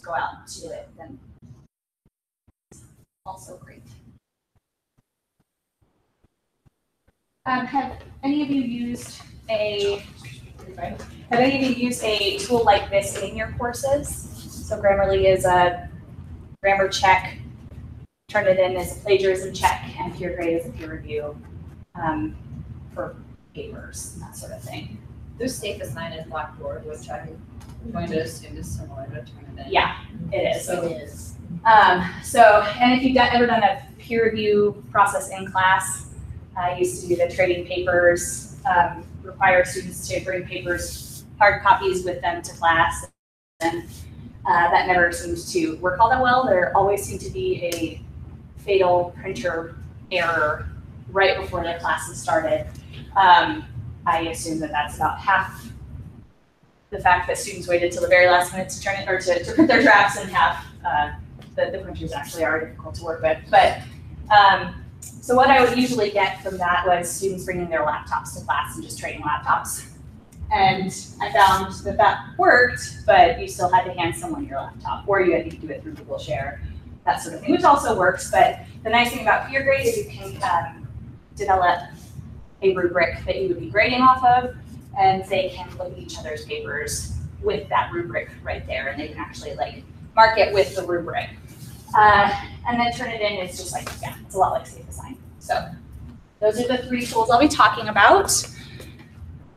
go out and do it, then also great. Have any of you used a tool like this in your courses? So Grammarly is a grammar check. Turn it in as a plagiarism check, and peer grade as a peer review for papers and that sort of thing. There's Safe Assign in Blackboard, which I'm going to assume is similar to Turnitin. Yeah, it is. So it is. And if you've ever done a peer review process in class, I used to do the trading papers, require students to bring papers, hard copies with them to class, and that never seems to work all that well. There always seemed to be a fatal printer error right before the classes started. I assume that that's about half the fact that students waited till the very last minute to turn it or to print their drafts, and half the printers actually are difficult to work with. But so what I would usually get from that was students bringing their laptops to class and just trading laptops. And I found that that worked, but you still had to hand someone your laptop, or you had to do it through Google Share, that sort of thing, which also works. But the nice thing about peer grade is you can develop a rubric that you would be grading off of, and they can look at each other's papers with that rubric right there, and they can actually like mark it with the rubric. And then turn it in is just like, yeah, it's a lot like Safe Assign. So those are the 3 tools I'll be talking about,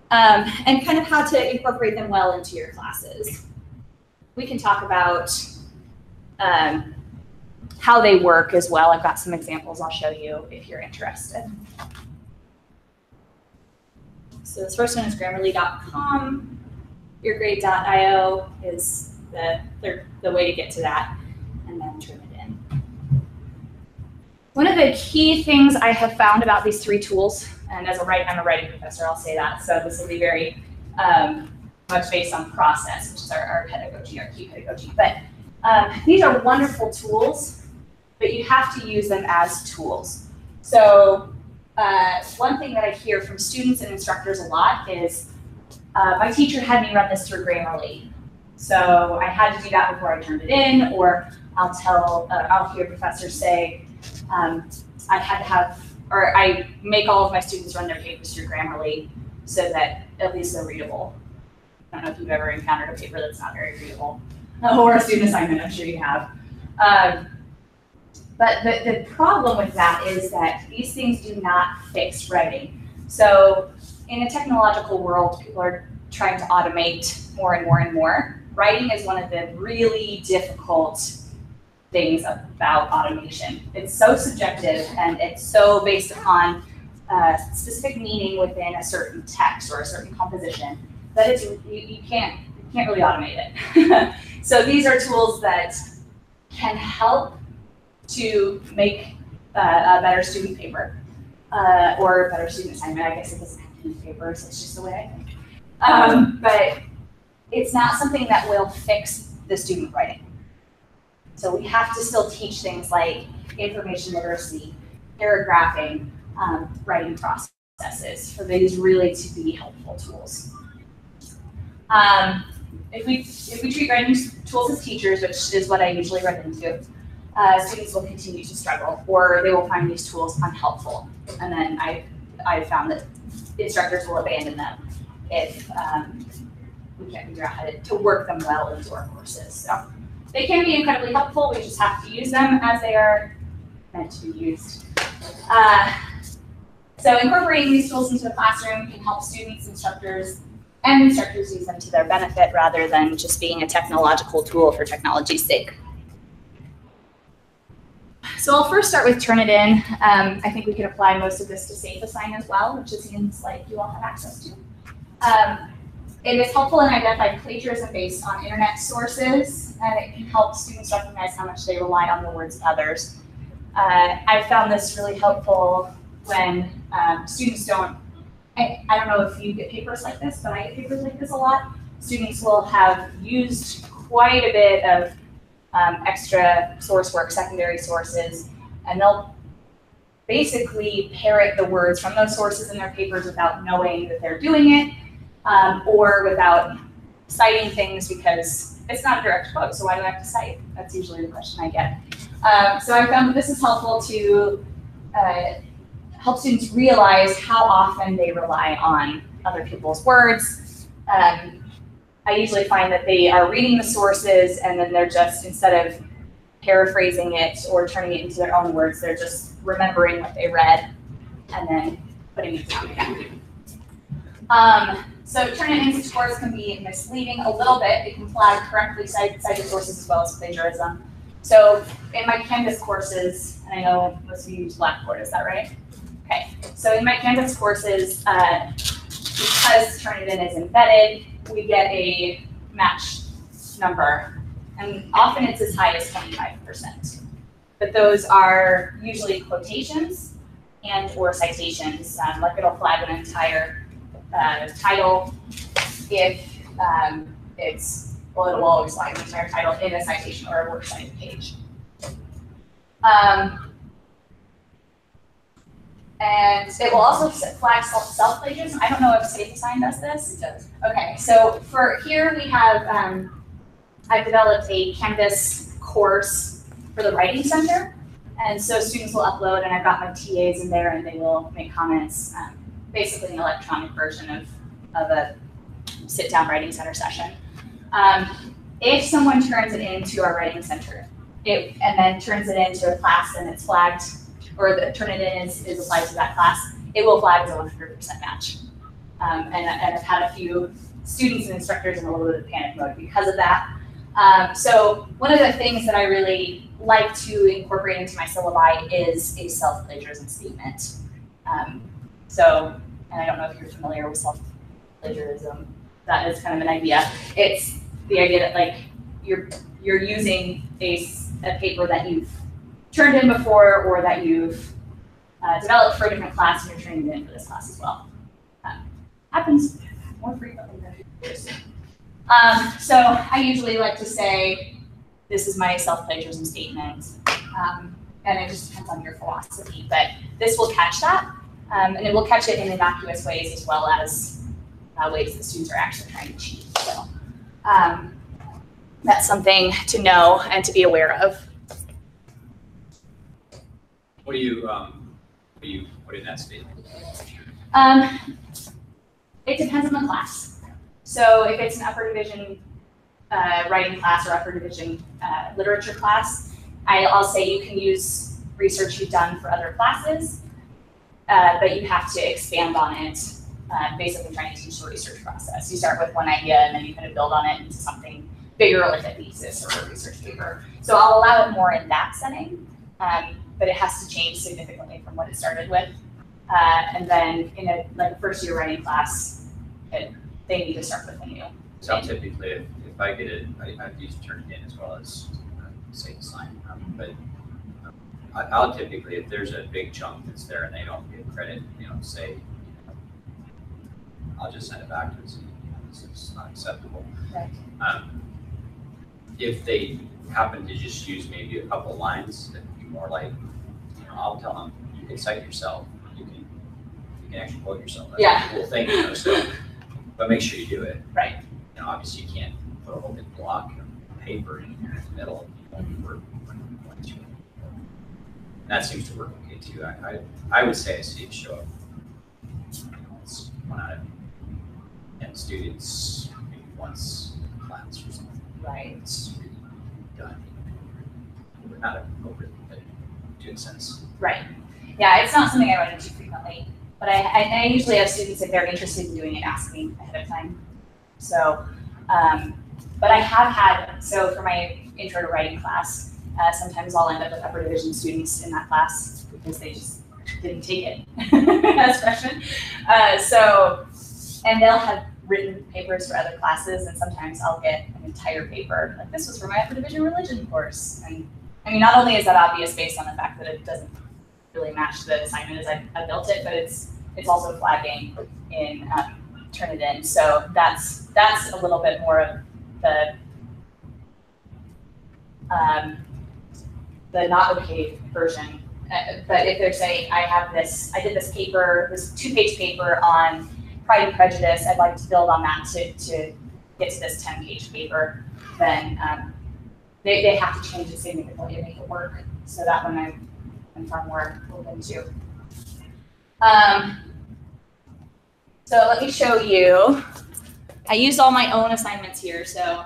and kind of how to incorporate them well into your classes. We can talk about how they work as well. I've got some examples I'll show you if you're interested. So this first one is Grammarly.com. Yourgrade.io is the way to get to that, and then turn it in. One of the key things I have found about these 3 tools, and I'm a writing professor, I'll say that, so this will be very much based on process, which is our pedagogy, our key pedagogy. But these are wonderful tools, but you have to use them as tools. So one thing that I hear from students and instructors a lot is, my teacher had me run this through Grammarly, so I had to do that before I turned it in, or I'll hear professors say, I had to have, or I make all of my students run their papers through Grammarly so that at least they're readable. I don't know if you've ever encountered a paper that's not very readable, or a student assignment, I'm sure you have. But the problem with that is that these things do not fix writing. So in a technological world, people are trying to automate more and more and more. Writing is one of the really difficult things about automation. It's so subjective, and it's so based upon specific meaning within a certain text or a certain composition that it's you can't really automate it. So these are tools that can help to make a better student paper or a better student assignment. I guess it doesn't have to be papers, it's just the way I think. But it's not something that will fix the student writing. So we have to still teach things like information literacy, paragraphing, writing processes for these really to be helpful tools. If we treat writing tools as teachers, which is what I usually run into, students will continue to struggle, or they will find these tools unhelpful. And then I've found that instructors will abandon them if we can't figure out how to work them well into our courses. So they can be incredibly helpful. We just have to use them as they are meant to be used. So incorporating these tools into the classroom can help students, instructors use them to their benefit rather than just being a technological tool for technology's sake. So I'll first start with Turnitin. I think we could apply most of this to Safe Assign as well, which it seems like you all have access to. It is helpful in identifying plagiarism based on internet sources, and it can help students recognize how much they rely on the words of others. I've found this really helpful when students don't, I don't know if you get papers like this, but I get papers like this a lot. Students will have used quite a bit of extra source work, secondary sources, and they'll basically parrot the words from those sources in their papers without knowing that they're doing it, or without citing things because it's not a direct quote, so why do I have to cite? That's usually the question I get. So I found that this is helpful to help students realize how often they rely on other people's words. I usually find that they are reading the sources and then they're just, instead of paraphrasing it or turning it into their own words, they're just remembering what they read and then putting it down again. So Turnitin scores can be misleading a little bit. It can flag correctly cited sources as well as plagiarism. So in my Canvas courses, and I know most of you use Blackboard, is that right? Okay, so in my Canvas courses, because Turnitin is embedded, we get a match number, and often it's as high as 25%. But those are usually quotations and or citations. Like it'll flag an entire title if well, it will always flag the entire title in a citation or a works cited page. And it will also flag self-plagiarism. I don't know if Safe Assign does this. It does. Okay, so for here we have, I've developed a Canvas course for the Writing Center. And so students will upload, and I've got my TAs in there, and they will make comments, basically an electronic version of a sit-down Writing Center session. If someone turns it into our Writing Center, and then turns it into a class and it's flagged, or the Turnitin is applied to that class, it will flag as a 100% match. And I've had a few students and instructors in a little bit of panic mode because of that. So one of the things that I really like to incorporate into my syllabi is a self-plagiarism statement. So, and I don't know if you're familiar with self-plagiarism, that is kind of an idea. It's the idea that like you're using a paper that you've turned in before or that you've developed for a different class and you're turning it in for this class as well. Happens more frequently than others. So I usually like to say, this is my self-plagiarism statement, and it just depends on your philosophy, but this will catch that, and it will catch it in innocuous ways as well as ways that students are actually trying to cheat. So that's something to know and to be aware of. What do you put in that statement? It depends on the class. So if it's an upper division writing class or upper division literature class, I'll say you can use research you've done for other classes, but you have to expand on it, basically trying to teach the research process. You start with one idea and then you kind of build on it into something bigger, like a thesis or a research paper. So I'll allow it more in that setting, but it has to change significantly from what it started with. And then in a first year writing class, they need to start with a new. So typically, if I get it, I've used Turnitin as well as Safe Assign, but I'll typically, if there's a big chunk that's there and they don't get credit, say, I'll just send it back to them. This is not acceptable. Right. If they happen to just use maybe a couple lines, that would be more like, I'll tell them, you can cite yourself, you can actually quote yourself. That's Yeah. a cool thing, so, but make sure you do it. Right. Obviously you can't put a whole big block of paper in here in the middle. That seems to work okay too. I would say I see it show up. It's 1 out of 10 students, maybe once in class or something. Right. It's really done. We're not over, but doing sense. Right. Yeah, it's not something I run into frequently, but I usually have students, if they're interested in doing it, ask me ahead of time. So, but I have had, so for my intro to writing class, sometimes I'll end up with upper division students in that class because they just didn't take it as freshmen. And they'll have written papers for other classes, and sometimes I'll get an entire paper, like this was for my upper division religion course. And I mean, not only is that obvious based on the fact that it doesn't really match the assignment as I built it, but it's also flagging in Turnitin. So that's a little bit more of the not okay version. But if they're saying, I did this paper, this 2-page paper on Pride and Prejudice, I'd like to build on that to get to this 10-page paper. then they have to change it significantly to make it work. So that one I'm far more open to. So let me show you. I used all my own assignments here, so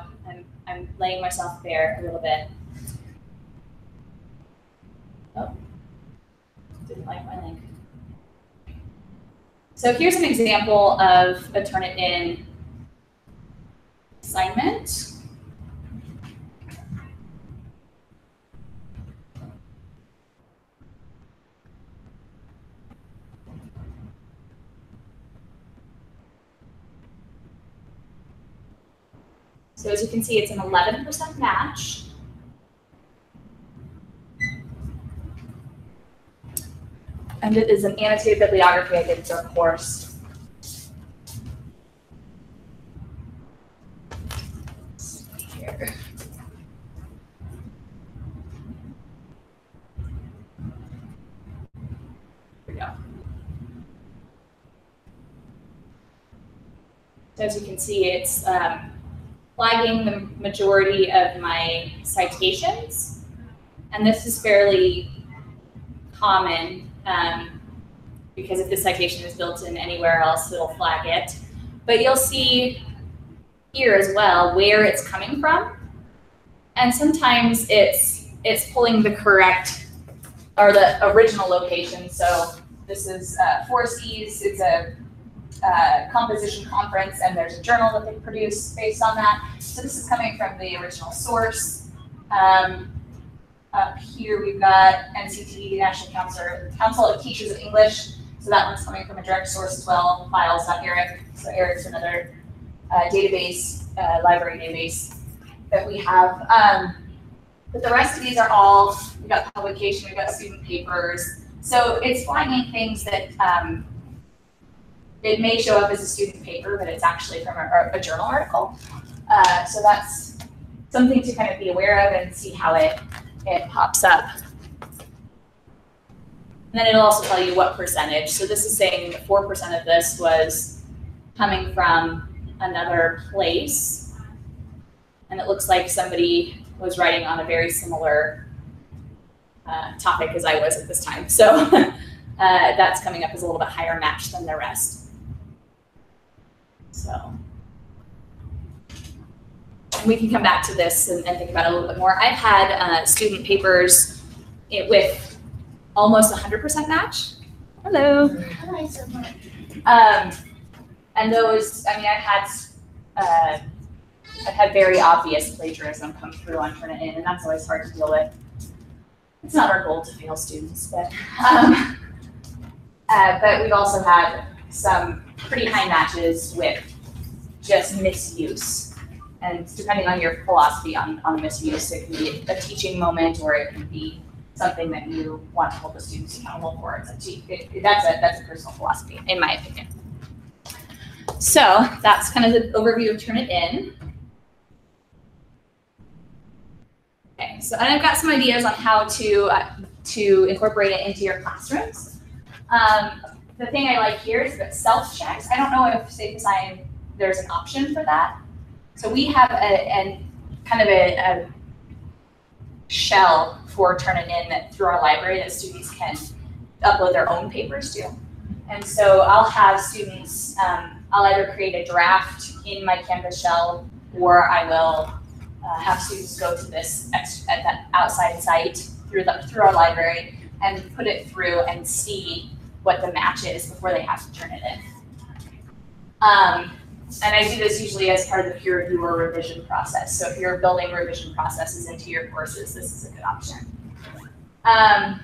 I'm laying myself bare a little bit. Oh, didn't like my link. So here's an example of a Turnitin assignment. So as you can see, it's an 11% match. And it is an annotated bibliography I did for a course. Here. Here we go. So as you can see, it's flagging the majority of my citations. And this is fairly common because if the citation is built in anywhere else, it'll flag it. But you'll see here as well where it's coming from. And sometimes it's pulling the correct or the original location. So this is 4Cs, it's a composition conference, and there's a journal that they produce based on that. So this is coming from the original source. Up here we've got NCT, National Council of Teachers of English. So that one's coming from a direct source as well, files.eric. So Eric's another database, library database that we have. But the rest of these are all, we've got publication, we've got student papers. So it's flagging things that it may show up as a student paper, but it's actually from a journal article. So that's something to kind of be aware of and see how it pops up. And then it'll also tell you what percentage. So this is saying that 4% of this was coming from another place. And it looks like somebody was writing on a very similar topic as I was at this time. So that's coming up as a little bit higher match than the rest. So we can come back to this and think about it a little bit more. I've had student papers with almost 100% match. Hello. And those, I mean, I've had very obvious plagiarism come through on Turnitin, and that's always hard to deal with. It's not our goal to fail students, but we've also had some pretty high matches with just misuse. And depending on your philosophy on misuse, it can be a teaching moment, or it can be something that you want to hold the students accountable for. That's a personal philosophy, in my opinion. So that's kind of the overview of Turnitin. Okay, so I've got some ideas on how to incorporate it into your classrooms. The thing I like here is that self-checks. I don't know if Safe Design, there's an option for that. So we have a shell for Turnitin that through our library that students can upload their own papers to. And so I'll have students, I'll either create a draft in my Canvas shell, or I will have students go to this at that outside site through our library and put it through and see what the match is before they have to turn it in. And I do this usually as part of the peer review or revision process. So if you're building revision processes into your courses, this is a good option. And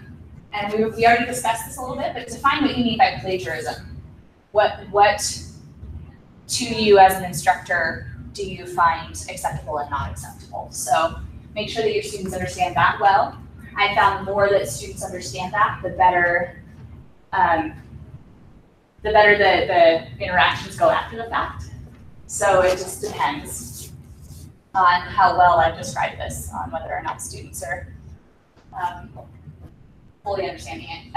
we already discussed this a little bit, but define what you mean by plagiarism. What to you as an instructor do you find acceptable and not acceptable? So make sure that your students understand that well. I found the more that students understand that, the better the interactions go after the fact. So it just depends on how well I've described this, on whether or not students are fully understanding it.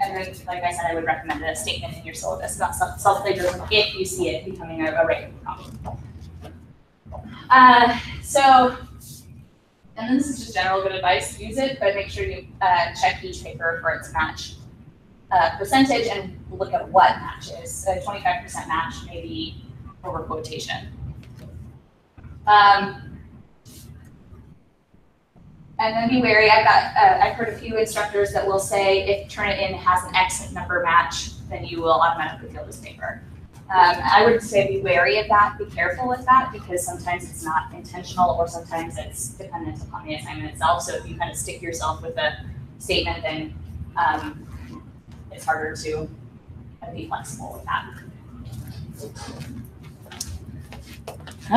And then, like I said, I would recommend a statement in your syllabus about self-plagiarism if you see it becoming a regular problem. And this is just general good advice, use it, but make sure you check each paper for its match percentage and look at what matches. A 25% match may be over quotation. And then be wary. I've heard a few instructors that will say if Turnitin has an X number match, then you will automatically fail this paper. I would say be wary of that, be careful with that, because sometimes it's not intentional or sometimes it's dependent upon the assignment itself. So if you kind of stick yourself with a statement, then it's harder to be flexible with that.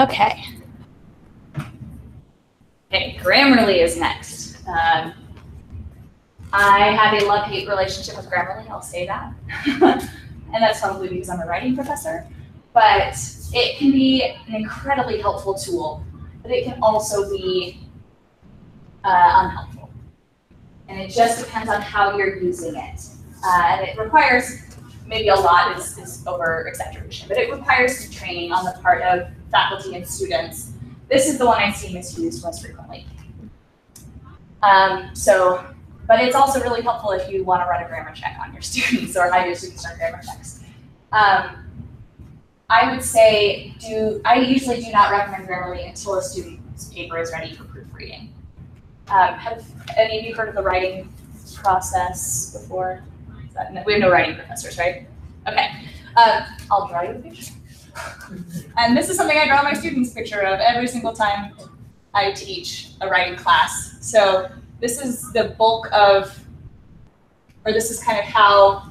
Okay. Okay, Grammarly is next. I have a love-hate relationship with Grammarly, I'll say that. And that's probably because I'm a writing professor. But it can be an incredibly helpful tool, but it can also be unhelpful. And it just depends on how you're using it. And it requires, maybe a lot is over-exaggeration, but it requires some training on the part of faculty and students. This is the one I see misused most frequently. But it's also really helpful if you want to run a grammar check on your students or have your students run grammar checks. I would say, I usually do not recommend Grammarly until a student's paper is ready for proofreading. Have any of you heard of the writing process before? We have no writing professors, right? Okay, I'll draw you a picture. And this is something I draw my students a picture of every single time I teach a writing class. So this is the bulk of, or this is kind of how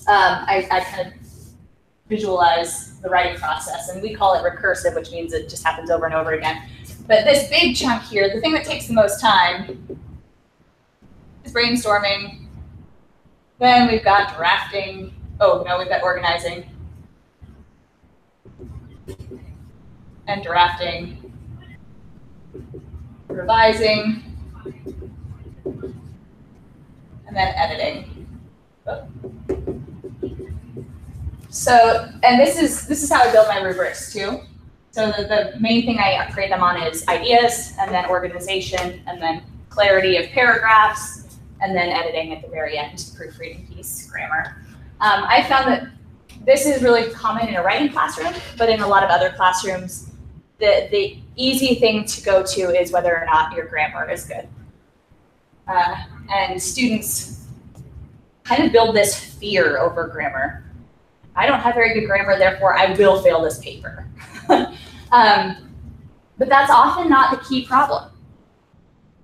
I kind of visualize the writing process. And we call it recursive, which means it just happens over and over again. But this big chunk here, the thing that takes the most time is brainstorming. Then we've got drafting. Oh, no, we've got organizing. And drafting. Revising. And then editing. Oh. So, and this is how I build my rubrics too. So the main thing I grade them on is ideas, and then organization, and then clarity of paragraphs, and then editing at the very end, proofreading piece, grammar. I found that this is really common in a writing classroom, but in a lot of other classrooms, the easy thing to go to is whether or not your grammar is good. And students kind of build this fear over grammar. I don't have very good grammar, therefore I will fail this paper. But that's often not the key problem.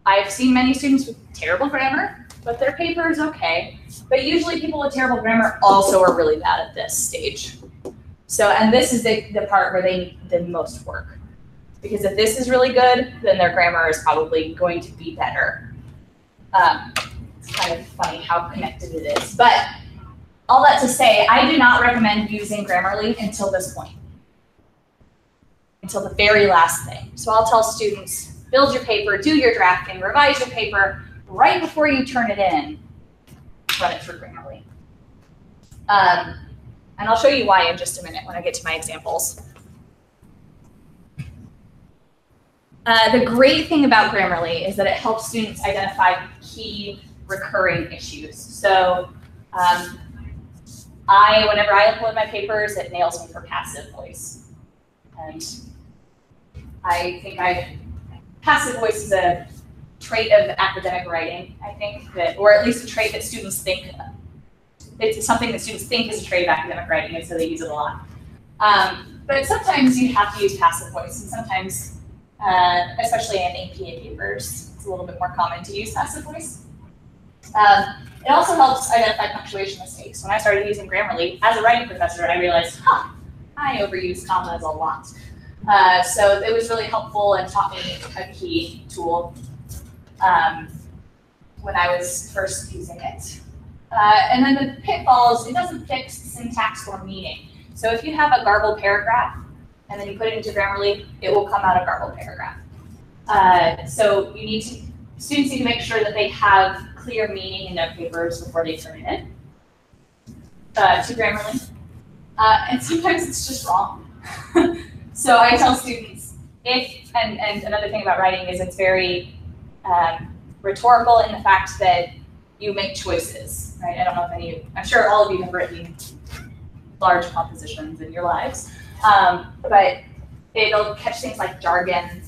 I've seen many students with terrible grammar, but their paper is okay. But usually people with terrible grammar also are really bad at this stage. So, and this is the part where they need the most work. Because if this is really good, then their grammar is probably going to be better. It's kind of funny how connected it is. But all that to say, I do not recommend using Grammarly until this point. Until the very last thing. So I'll tell students, build your paper, do your drafting, revise your paper, right before you turn it in, run it through Grammarly. And I'll show you why in just a minute when I get to my examples. The great thing about Grammarly is that it helps students identify key recurring issues. So whenever I upload my papers, it nails me for passive voice. And I think passive voice is a trait of academic writing, I think, or at least a trait that students think, it's something that students think is a trait of academic writing, and so they use it a lot. But sometimes you have to use passive voice, and sometimes, especially in APA papers, it's a little bit more common to use passive voice. It also helps identify punctuation mistakes. When I started using Grammarly, as a writing professor, I realized, I overuse commas a lot. So it was really helpful and taught me a key tool when I was first using it. And then the pitfalls, it doesn't fix syntax or meaning. So if you have a garbled paragraph and then you put it into Grammarly, it will come out a garbled paragraph. So students need to make sure that they have clear meaning in their papers before they turn it in to Grammarly. And sometimes it's just wrong. So I tell students, and another thing about writing is it's very rhetorical in the fact that you make choices, right? I don't know if any of you, I'm sure all of you have written large compositions in your lives, but it'll catch things like jargon.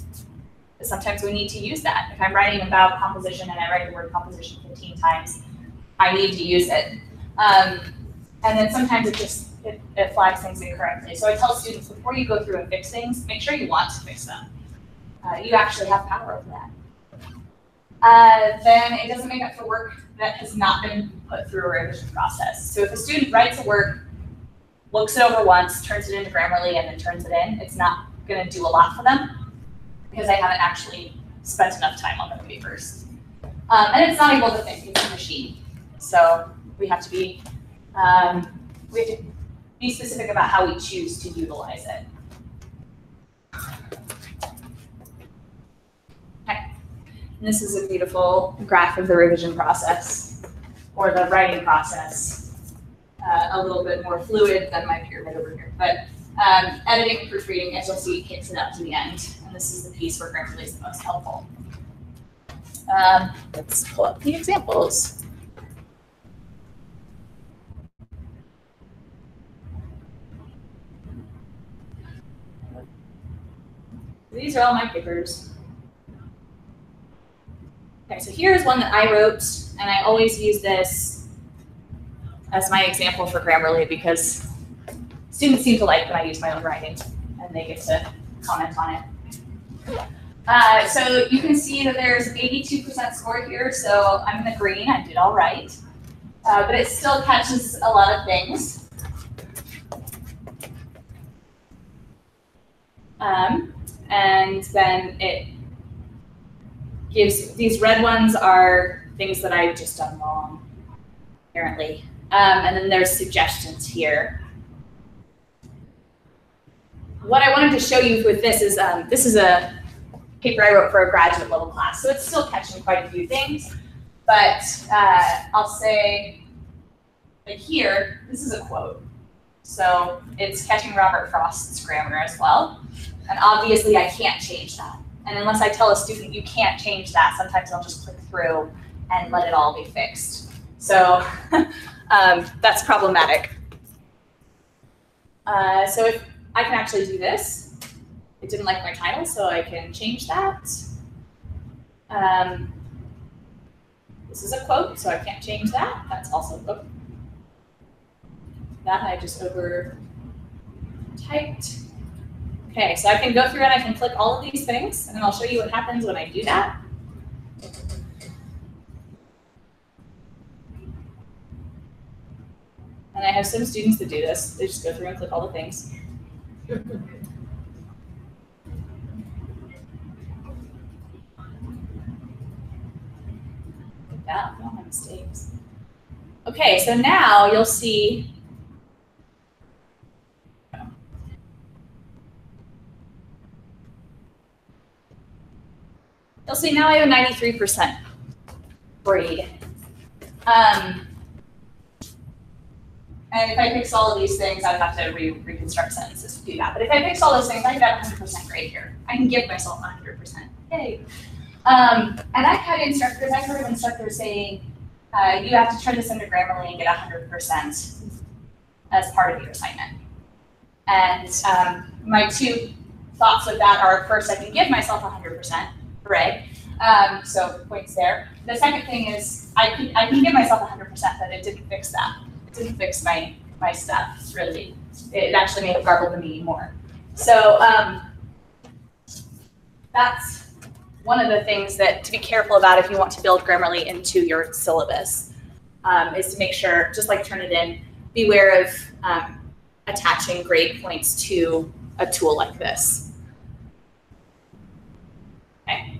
Sometimes we need to use that. If I'm writing about composition and I write the word composition 15 times, I need to use it. And then sometimes it flags things incorrectly. So I tell students, before you go through and fix things, make sure you want to fix them. You actually have power over that. Then it doesn't make up for work that has not been put through a revision process. So if a student writes a work, looks it over once, turns it into Grammarly, and then turns it in, it's not going to do a lot for them because they haven't actually spent enough time on the papers. And it's not able to think, it's a machine. So we have to be specific about how we choose to utilize it. Okay. And this is a beautiful graph of the revision process or the writing process. A little bit more fluid than my pyramid over here. But editing and proofreading, as you'll see, kicks it up to the end. And this is the piece where Grammarly is the most helpful. Let's pull up the examples. These are all my papers. Okay, so here's one that I wrote, and I always use this as my example for Grammarly because students seem to like when I use my own writing, and they get to comment on it. So you can see that there's 82% score here, so I'm in the green, I did all right. But it still catches a lot of things. And then it gives, these red ones are things that I've just done wrong, apparently. And then there's suggestions here. What I wanted to show you with this is a paper I wrote for a graduate level class, so it's still catching quite a few things. But I'll say that here, this is a quote. So it's catching Robert Frost's grammar as well. And obviously I can't change that. And unless I tell a student you can't change that, sometimes I'll just click through and let it all be fixed. So that's problematic. So if I can actually do this, it didn't like my title, so I can change that. This is a quote, so I can't change that. That's also a quote. That I just over typed. Okay, so I can go through and I can click all of these things, and then I'll show you what happens when I do that. And I have some students that do this. They just go through and click all the things. Yeah, all my mistakes. Okay, so now you'll see. You'll see now I have a 93% grade. And if I fix all of these things, I'd have to reconstruct sentences to do that. But if I fix all those things, I get 100% grade here. I can give myself 100%. Yay. And I've had instructors, I've heard of instructors saying, you have to turn this into Grammarly and get 100% as part of your assignment. And my two thoughts with that are, first, I can give myself 100%, hooray. So points there. The second thing is, I can give myself 100%, but it didn't fix that. It didn't fix my stuff, really. It actually made it garble the meaning more. So that's one of the things that to be careful about if you want to build Grammarly into your syllabus, is to make sure, just like Turnitin, beware of attaching grade points to a tool like this. Okay,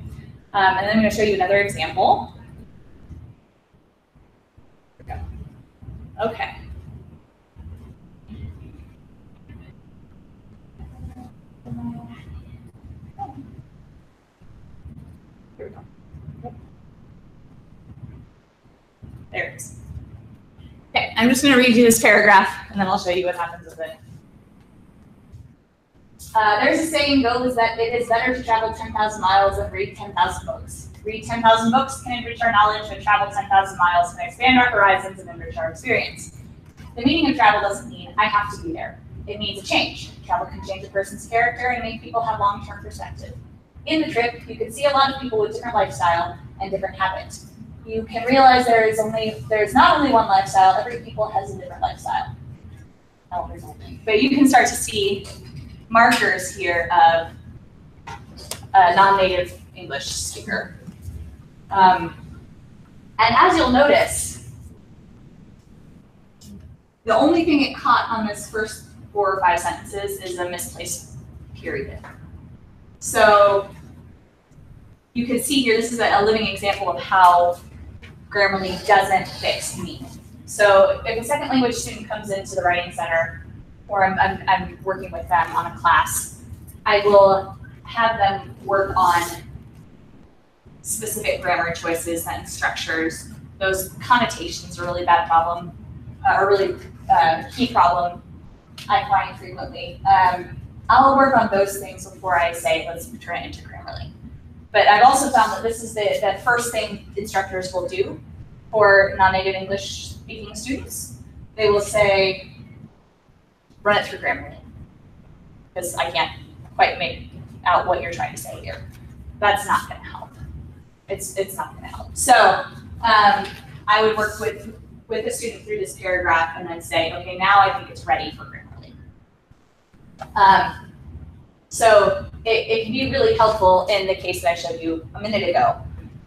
and then I'm going to show you another example. Okay. Here we go. There it is. Okay, I'm just going to read you this paragraph, and then I'll show you what happens with it. There's a saying goes that it is better to travel 10,000 miles than read 10,000 books. Read 10,000 books can enrich our knowledge, but travel 10,000 miles can expand our horizons and enrich our experience. The meaning of travel doesn't mean I have to be there. It means a change. Travel can change a person's character and make people have long-term perspective. In the trip, you can see a lot of people with different lifestyle and different habits. You can realize there's not only one lifestyle, every people has a different lifestyle. But you can start to see markers here of a non-native English speaker. And as you'll notice, the only thing it caught on this first 4 or 5 sentences is a misplaced period. So you can see here, this is a living example of how Grammarly doesn't fix meaning. So if a second language student comes into the Writing Center, or I'm working with them on a class, I will have them work on specific grammar choices and structures. Those connotations are a really bad problem, a really key problem I find frequently. I'll work on those things before I say, let's turn it into Grammarly. But I've also found that this is the first thing instructors will do for non-native English speaking students. They will say, run it through Grammarly, because I can't quite make out what you're trying to say here. That's not going to help. It's not going to help. So I would work with the student through this paragraph and then say, okay, now I think it's ready for Grammarly. So it can be really helpful in the case that I showed you a minute ago.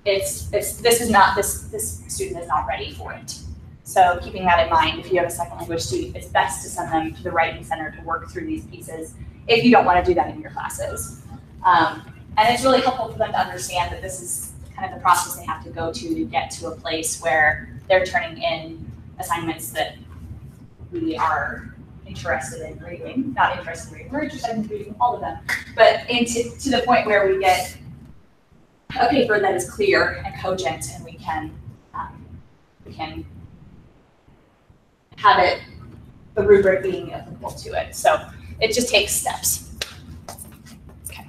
This student is not ready for it. So keeping that in mind, if you have a second language student, it's best to send them to the Writing Center to work through these pieces if you don't want to do that in your classes. And it's really helpful for them to understand that this is kind of the process they have to go to get to a place where they're turning in assignments that we are interested in reading, not interested in reading, we're interested in reading all of them, but to the point where we get a paper that is clear and cogent, and we can have it, the rubric being applicable to it. So it just takes steps. Okay.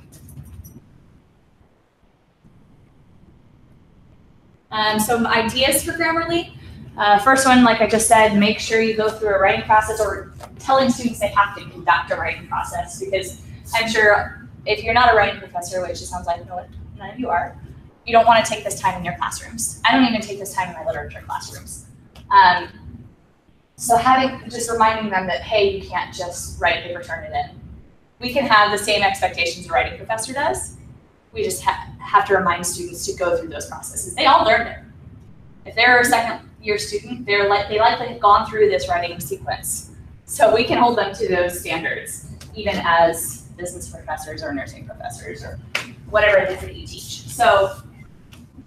Some ideas for Grammarly. First one, like I just said, make sure you go through a writing process, or telling students they have to conduct a writing process, because I'm sure if you're not a writing professor, which it sounds like none of you are, you don't want to take this time in your classrooms. I don't even take this time in my literature classrooms. So just reminding them that, hey, you can't just write a paper, turn it in. We can have the same expectations a writing professor does. We just have to remind students to go through those processes. They all learned it. If they're a second year student, they likely have gone through this writing sequence. So we can hold them to those standards, even as business professors or nursing professors or whatever it is that you teach. So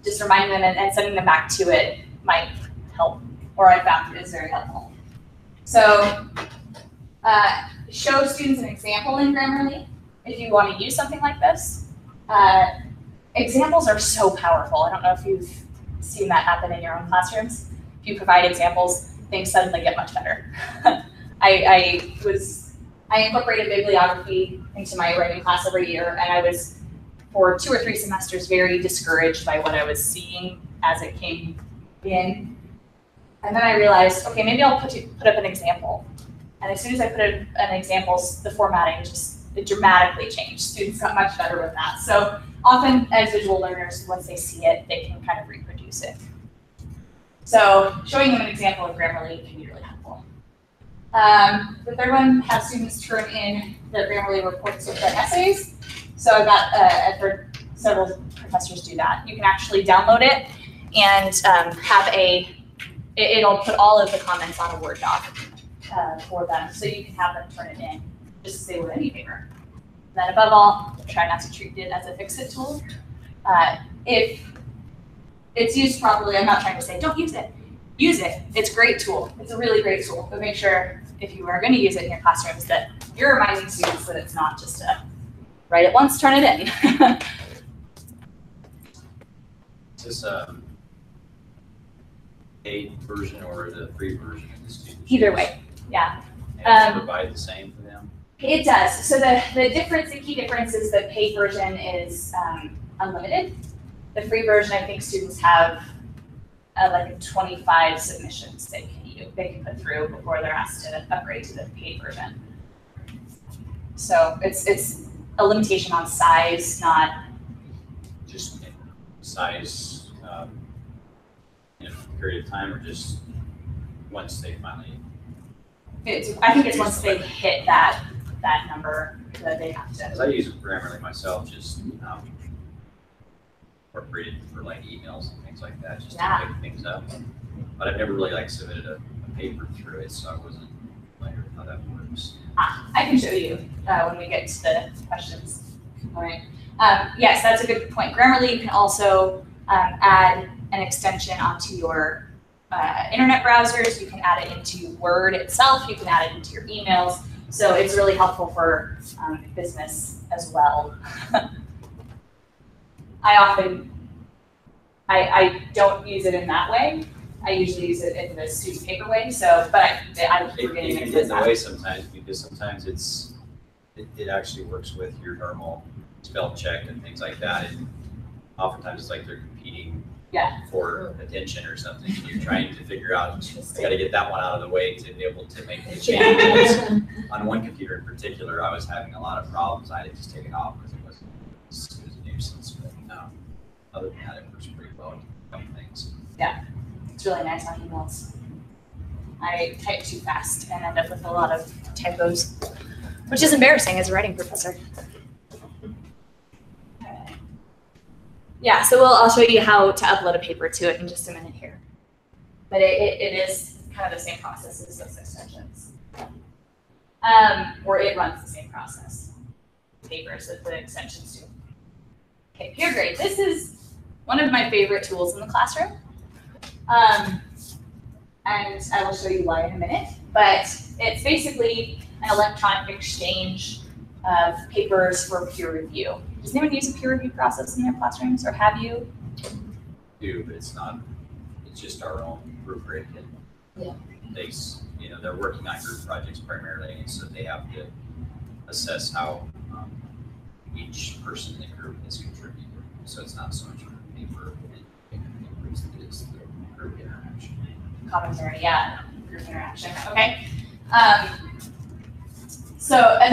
just reminding them and sending them back to it might help, or I found it is very helpful. So show students an example in Grammarly if you want to use something like this. Examples are so powerful. I don't know if you've seen that happen in your own classrooms. If you provide examples, things suddenly get much better. I incorporated bibliography into my writing class every year, and I was, for 2 or 3 semesters, very discouraged by what I was seeing as it came in. And then I realized, okay, maybe I'll put up an example. And as soon as I put an example, the formatting it dramatically changed. Students got much better with that. So often as visual learners, once they see it, they can kind of reproduce it. So showing them an example of Grammarly can be really helpful. The third one, have students turn in their Grammarly reports with their essays. So I've heard several professors do that. You can actually download it and it'll put all of the comments on a Word doc for them, so you can have them turn it in just as they would any paper. And then above all, try not to treat it as a fix-it tool. If it's used properly, I'm not trying to say don't use it. Use it. It's a great tool. It's a really great tool. But make sure if you are going to use it in your classrooms that you're reminding students that it's not just a write it once, turn it in. Is this a paid version or the free version of the student? Either way, yeah. And provide the same for them? It does. So the key difference is the paid version is unlimited. The free version, I think students have like 25 submissions they can put through before they're asked to upgrade to the paid version. So it's a limitation on size, not Just size in a period of time, or just once they finally. I think it's once they hit that number that they have to. Because I use Grammarly myself, just incorporated for like emails and things like that, just to pick things up. But I've never really like submitted a paper through it, so I wasn't familiar with how that works. I can show you when we get to the questions. All right. Yes, that's a good point. Grammarly, you can also add an extension onto your internet browsers. You can add it into Word itself. You can add it into your emails. So it's really helpful for business as well. I don't use it in that way. I usually use it in the student paper way. So, but I'm It forgetting can get in the way sometimes, because sometimes it actually works with your normal spell check and things like that. And oftentimes it's like they're competing for attention or something. And you're trying to figure out, I got to get that one out of the way to be able to make the changes. On one computer in particular, I was having a lot of problems. I had to just take it off because it was a nuisance. But other than that, it works pretty well. Things. Yeah, it's really nice on emails. I type too fast and end up with a lot of typos, which is embarrassing as a writing professor. Yeah, so I'll show you how to upload a paper to it in just a minute here. But it is kind of the same process as those extensions. Or it runs the same process. Papers that the extensions do. Okay, peer grade. This is one of my favorite tools in the classroom. And I will show you why in a minute. But it's basically an electronic exchange of papers for peer review. Does anyone use a peer review process in their classrooms, or have you? Do, but it's just our own rubric, and they're working on group projects primarily, and so they have to assess how each person in the group has contributed. So it's not so much paper and papers, it's the group interaction. Commentary, group interaction. Okay. And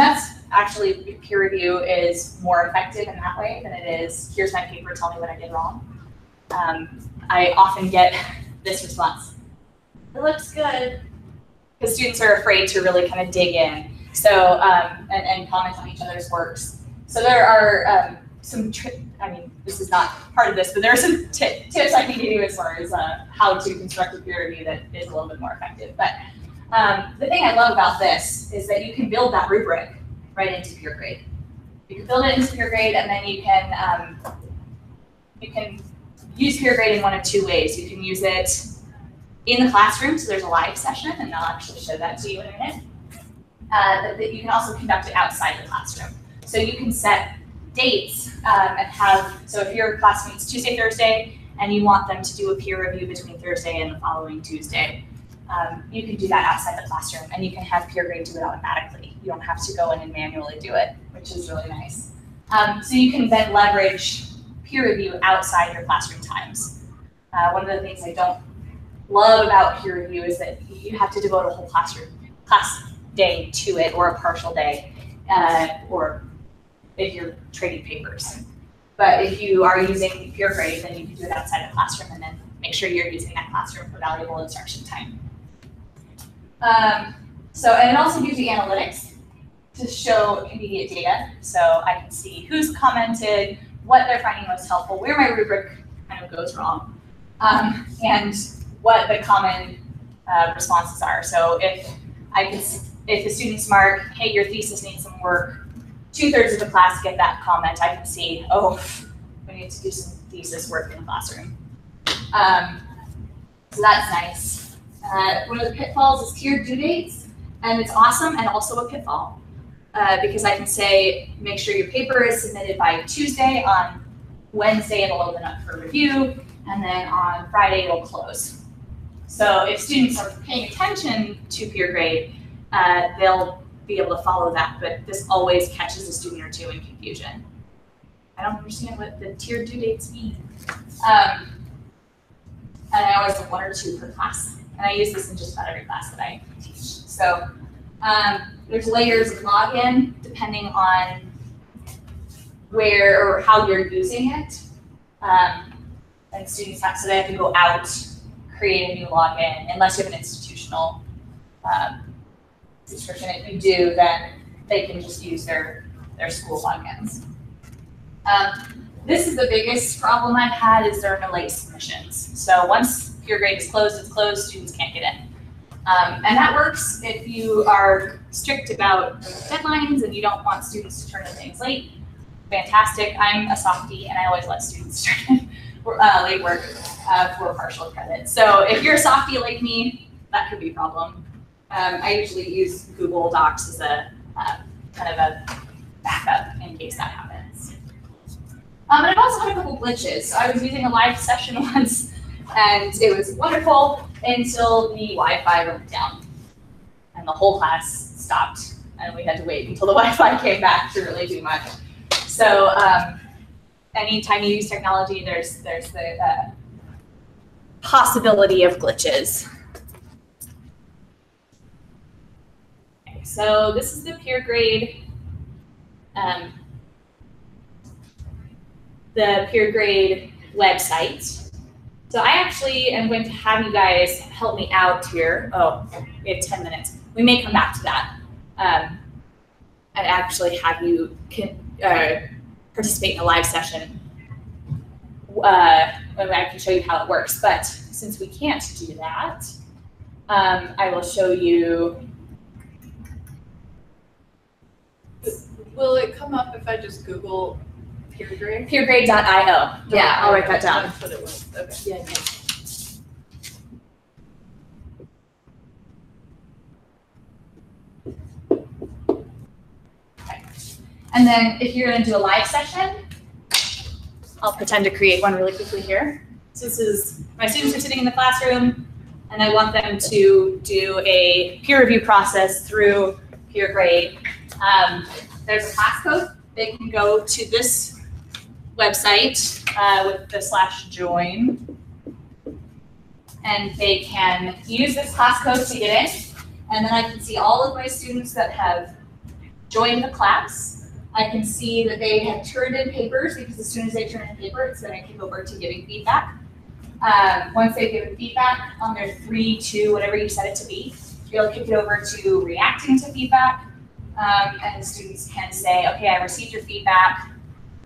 that's actually, peer review is more effective in that way than it is, here's my paper, tell me what I did wrong. I often get this response, it looks good, because students are afraid to really kind of dig in, so and comment on each other's works. So there are this is not part of this, but there are some tips I can give you as far as how to construct a peer review that is a little bit more effective. But the thing I love about this is that you can build that rubric right into peer grade. You can build it into peer grade, and then you can use peer grade in one of two ways. You can use it in the classroom, so there's a live session, and I'll actually show that to you in a minute. But you can also conduct it outside the classroom. So you can set dates so if your class meets Tuesday, Thursday, and you want them to do a peer review between Thursday and the following Tuesday, you can do that outside the classroom, and you can have peer grade do it automatically. You don't have to go in and manually do it, which is really nice. So you can then leverage peer review outside your classroom times. One of the things I don't love about peer review is that you have to devote a whole class day to it, or a partial day, or if you're trading papers. But if you are using peer grade, then you can do it outside the classroom, and then make sure you're using that classroom for valuable instruction time. And it also gives you analytics to show immediate data. So I can see who's commented, what they're finding most helpful, where my rubric kind of goes wrong, and what the common responses are. So if the students mark, hey, your thesis needs some work, 2/3 of the class get that comment, I can see, oh, we need to do some thesis work in the classroom. So that's nice. One of the pitfalls is tiered due dates, and it's awesome and also a pitfall because I can say, make sure your paper is submitted by Tuesday. On Wednesday, it'll open up for review, and then on Friday, it'll close. So if students are paying attention to peer grade, they'll be able to follow that, but this always catches a student or two in confusion. I don't understand what the tiered due dates mean. And I always have 1 or 2 per class. And I use this in just about every class that I teach. So there's layers of login depending on where or how you're using it. And students have, so they have to go out, create a new login, unless you have an institutional subscription. If you do, then they can just use their school logins. This is the biggest problem I've had is there are no late submissions. So once Pure Grade is closed, it's closed, students can't get in. And that works if you are strict about deadlines and you don't want students to turn in things late. Fantastic. I'm a softie and I always let students turn in late work for partial credit. So if you're a softie like me, that could be a problem. I usually use Google Docs as a kind of a backup in case that happens. And I've also had a couple glitches. So I was using a live session once and it was wonderful until the Wi-Fi went down and the whole class stopped and we had to wait until the Wi-Fi came back to really do much. So anytime you use technology, there's the possibility of glitches. Okay, so this is the Pure Grade, website. So I actually am going to have you guys help me out here. Oh, we have 10 minutes. We may come back to that and actually have you participate in a live session when I can show you how it works. But since we can't do that, I will show you. Will it come up if I just Google Pure Grade? Puregrade.io. Yeah, I'll write that down. That's what it was. Okay. Yeah. Okay. And then if you're going to do a live session, I'll pretend to create one really quickly here. So this is, my students are sitting in the classroom, and I want them to do a peer review process through Pure Grade. There's a class code. They can go to this website with the /join, and they can use this class code to get in, and then I can see all of my students that have joined the class. I can see that they have turned in papers, because as soon as they turn in paper, it's going to kick over to giving feedback. Once they've given feedback on their 3, 2, whatever you set it to be, you'll kick it over to reacting to feedback, and the students can say, okay, I received your feedback.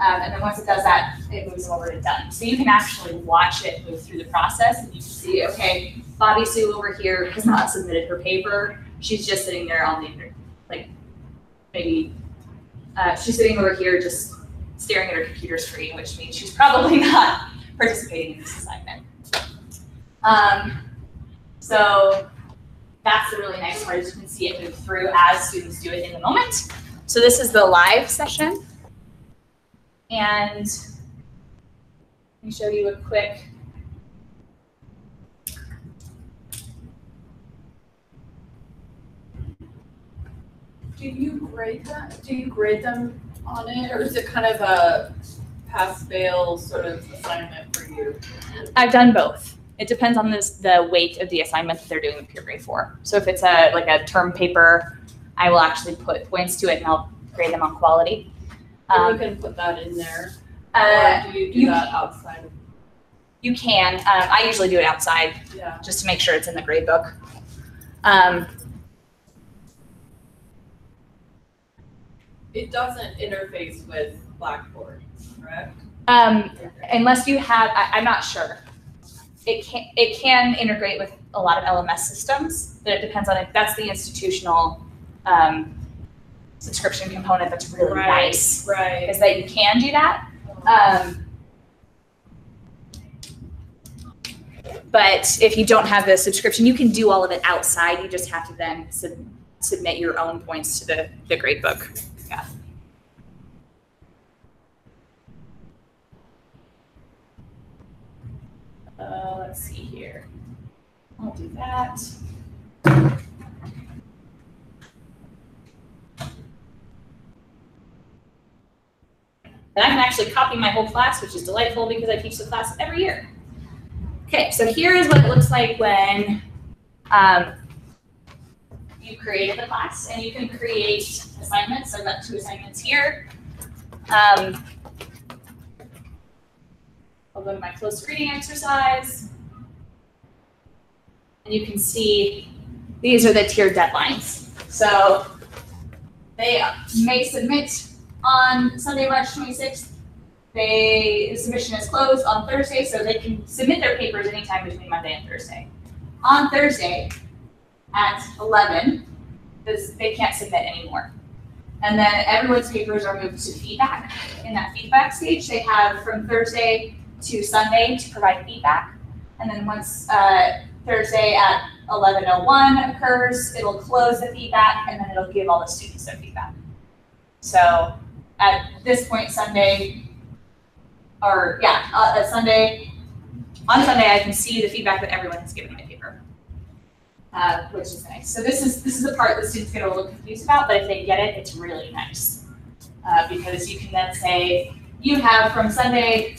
And then once it does that, it moves over to done. So you can actually watch it move through the process, and you can see, okay, Bobby Sue over here has not submitted her paper. She's just sitting there on the internet, like maybe she's sitting over here just staring at her computer screen, which means she's probably not participating in this assignment. So that's the really nice part, is you can see it move through as students do it in the moment. So this is the live session. And let me show you a quick. Do you grade that? Do you grade them on it, or is it kind of a pass-fail sort of assignment for you? I've done both. It depends on the weight of the assignment that they're doing the peer grade for. So if it's like a term paper, I will actually put points to it and I'll grade them on quality. You can put that in there, or do you do that outside? You can. I usually do it outside, Yeah. just to make sure it's in the grade book. It doesn't interface with Blackboard, correct? Unless you have, I'm not sure. It can integrate with a lot of LMS systems, but it depends on if that's the institutional subscription component that's really nice. Right. Is that you can do that. But if you don't have the subscription, you can do all of it outside. You just have to then submit your own points to the grade book. Yeah. Let's see here. I'll do that. And I can actually copy my whole class, which is delightful because I teach the class every year. Okay, so here is what it looks like when you created the class, and you can create assignments. So I've got 2 assignments here. I'll go to my close reading exercise, and you can see these are the tiered deadlines. So they may submit on Sunday, March 26th. The submission is closed on Thursday, so they can submit their papers anytime between Monday and Thursday. On Thursday at 11, they can't submit anymore. And then everyone's papers are moved to feedback. In that feedback stage, they have from Thursday to Sunday to provide feedback. And then once Thursday at 11:01 occurs, it'll close the feedback, and then it'll give all the students their feedback. So at this point, Sunday, on Sunday, I can see the feedback that everyone has given my paper, which is nice. So this is the part that students get a little confused about, but if they get it, it's really nice because you can then say, you have from Sunday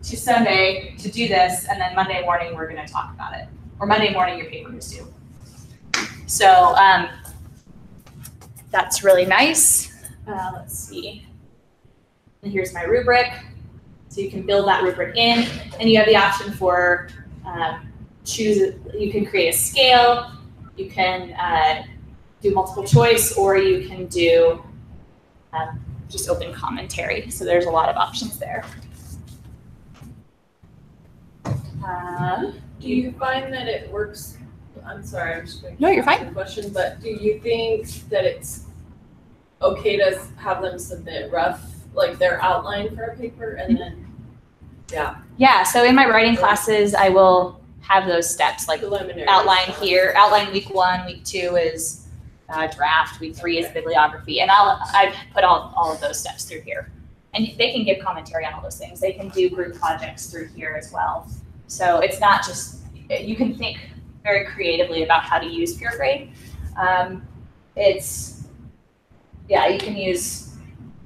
to Sunday to do this, and then Monday morning we're going to talk about it, or Monday morning your paper is due. So that's really nice. Let's see. And here's my rubric. So you can build that rubric in, and you have the option for you can create a scale, you can do multiple choice, or you can do just open commentary. So there's a lot of options there. Do you find that it works? I'm sorry, I'm just going to No, you're fine. the question, but do you think that it's okay to have them submit rough, like their outline for a paper, and then, Yeah, so in my writing classes, I will have those steps, like preliminary outline stuff. here, outline week 1, week 2 is draft, week 3 is bibliography, and I've put all of those steps through here. And they can give commentary on all those things. They can do group projects through here as well. So it's not just, you can think very creatively about how to use PureGrade. You can use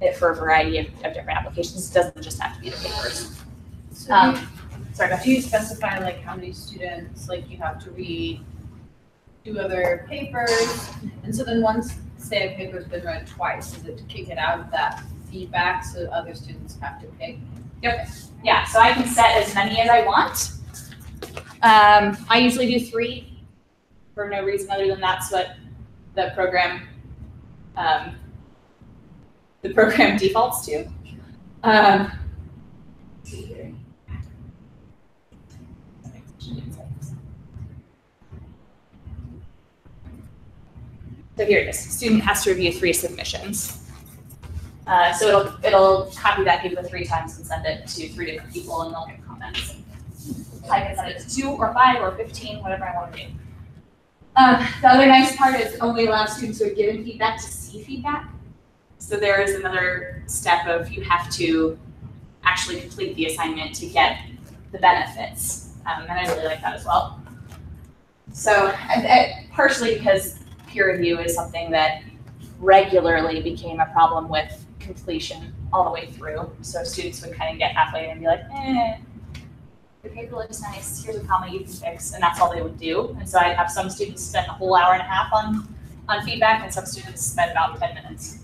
it for a variety of different applications. It doesn't just have to be the papers. So Sorry, do you specify like how many students like you have to read 2 other papers? And so then once, say a paper's been read twice, is it to kick it out of that feedback so other students have to pick? Yep. Yeah, so I can set as many as I want. I usually do 3 for no reason other than that's what the program defaults to. So here it is. Student has to review 3 submissions. So it'll copy that paper 3 times and send it to 3 different people, and they'll give comments. I can send it to 2 or 5 or 15, whatever I want to do. The other nice part is it only allows students who are given feedback to see feedback. So there is another step of you have to actually complete the assignment to get the benefits. And I really like that as well. So partially because peer review is something that regularly became a problem with completion all the way through. So students would kind of get halfway and be like, your paper looks nice, here's a comma you can fix, and that's all they would do. And so I'd have some students spend a whole hour and a half on feedback, and some students spend about 10 minutes.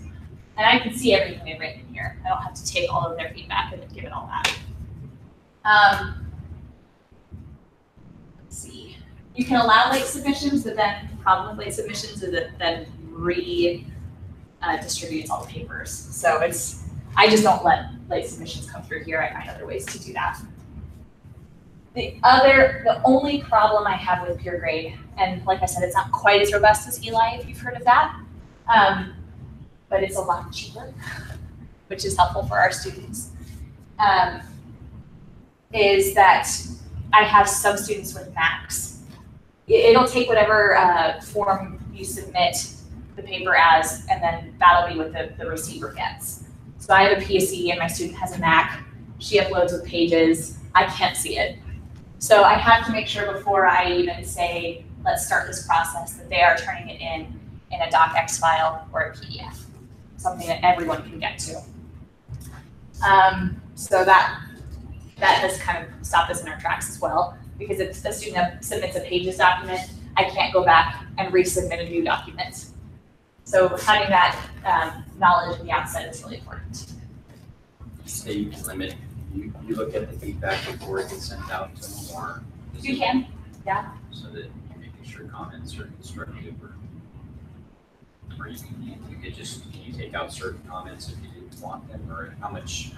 And I can see everything they've written here. I don't have to take all of their feedback and then give it all back. Let's see. You can allow late submissions, but then the problem with late submissions is that then distributes all the papers. So I just don't let late submissions come through here. I find other ways to do that. The only problem I have with PureGrade, and like I said, it's not quite as robust as Eli, if you've heard of that, but it's a lot cheaper, which is helpful for our students, is that I have some students with Macs. It'll take whatever form you submit the paper as, and then that'll be what the receiver gets. So I have a PSE and my student has a Mac. She uploads with Pages. I can't see it. So I have to make sure before I even say, let's start this process, that they are turning it in a docx file or a PDF, something that everyone can get to. So that has kind of stopped us in our tracks as well, because if a student submits a Pages document, I can't go back and resubmit a new document. So having that knowledge at the outset is really important. Say you can limit, you look at the feedback before it gets sent out to them, or? You can, yeah. So that you're making sure comments are constructive, or you could just, can you take out certain comments if you didn't want them, or how much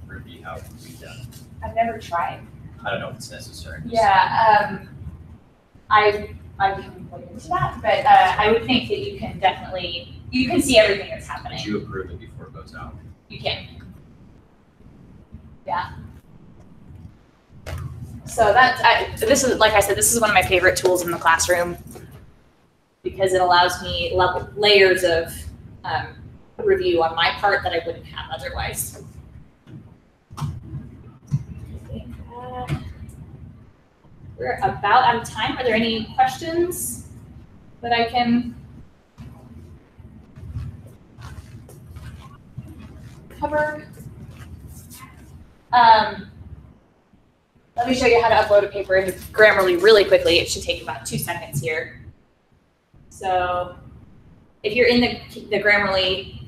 room do you have to read that? I've never tried. I don't know if it's necessary. Yeah, I can look into that, but I would think that you can definitely, you can see everything that's happening. Did you approve it before it goes out? You can. Yeah. So this is, like I said, this is one of my favorite tools in the classroom, because it allows me layers of review on my part that I wouldn't have otherwise. I think, we're about out of time. Are there any questions that I can cover? Let me show you how to upload a paper into Grammarly really quickly. It should take about 2 seconds here. So if you're in the Grammarly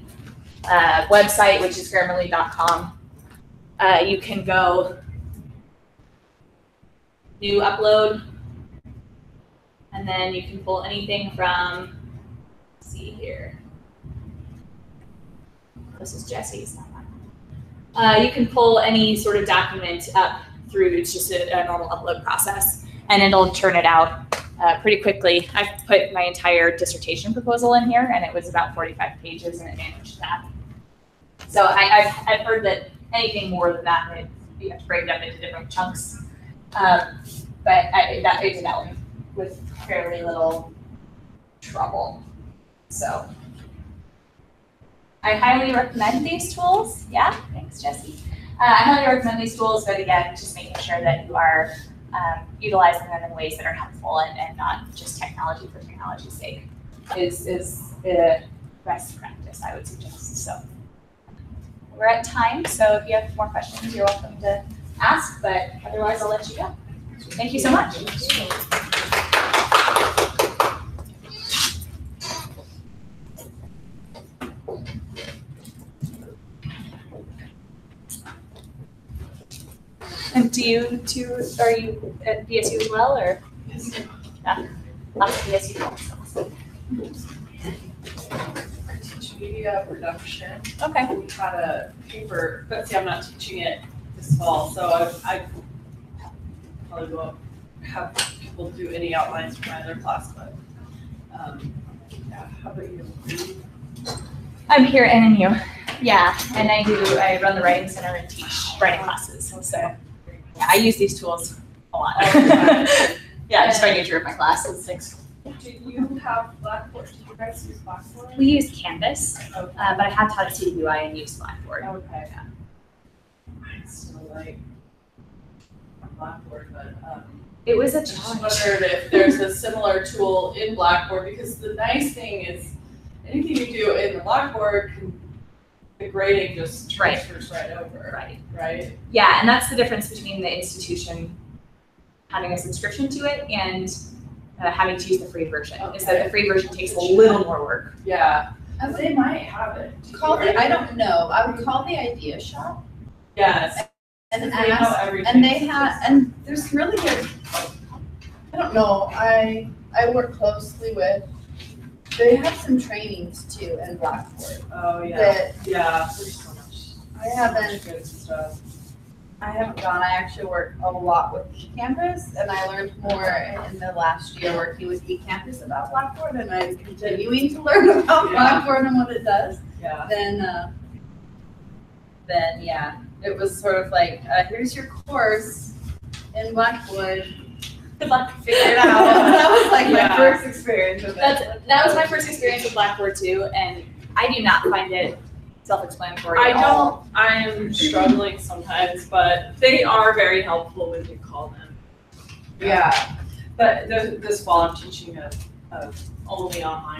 website, which is grammarly.com, you can go new upload, and then you can pull anything from, let's see here. This is Jesse's. You can pull any sort of document up through, it's just a normal upload process, and it'll turn it out pretty quickly. I've put my entire dissertation proposal in here, and it was about 45 pages, and it managed that. So I've heard that anything more than that, you have to break it up into different chunks. But I did that one with fairly little trouble. So I highly recommend these tools. Yeah, thanks, Jesse. I highly recommend these tools, but again, just making sure that you are utilizing them in ways that are helpful and not just technology for technology's sake is the best practice, I would suggest. So we're at time, so if you have more questions, you're welcome to ask, but otherwise I'll let you go. Thank you so much. And do you two, are you at BSU as well, or? Yes. Yeah, lots of BSU folks. I teach media production. Okay. We had a paper, but see, I'm not teaching it this fall, so I probably won't have people do any outlines for my other class, but yeah, how about you? I'm here at NNU. Yeah, and I run the writing center and teach writing classes. So yeah, I use these tools a lot. Yeah, just by nature of my classes. Thanks. Do you have Blackboard? Do you guys use Blackboard? We use Canvas, Okay. but I have taught at CWI and used Blackboard. Okay. I still like Blackboard, but It was a I just challenge. wondered if there's a similar tool in Blackboard, because the nice thing is anything you do in the Blackboard, the grading just transfers right over. Right. Right? Yeah, and that's the difference between the institution having a subscription to it and having to use the free version. Is that the free version takes a little more work. Yeah. I would They might have it. I don't know, I would call the idea shop Yes. and They know ask, everything. and they have, and there's really good, I don't know, I work closely with, they have some trainings too in Blackboard Oh, yeah. that Yeah. There's so much. I haven't Good stuff. gone. I actually worked a lot with eCampus, and I learned more in the last year working with eCampus about Blackboard, and I'm continuing to learn about Yeah. Blackboard and what it does. Yeah. Then yeah, it was sort of like, here's your course in Blackboard. Good luck. Figure it out. That was like Yeah. my first experience with it. That was my first experience with Blackboard too, and I do not find it self-explanatory I at all. don't, I am struggling sometimes, but they are very helpful when you call them. Yeah. But this fall I'm teaching a only online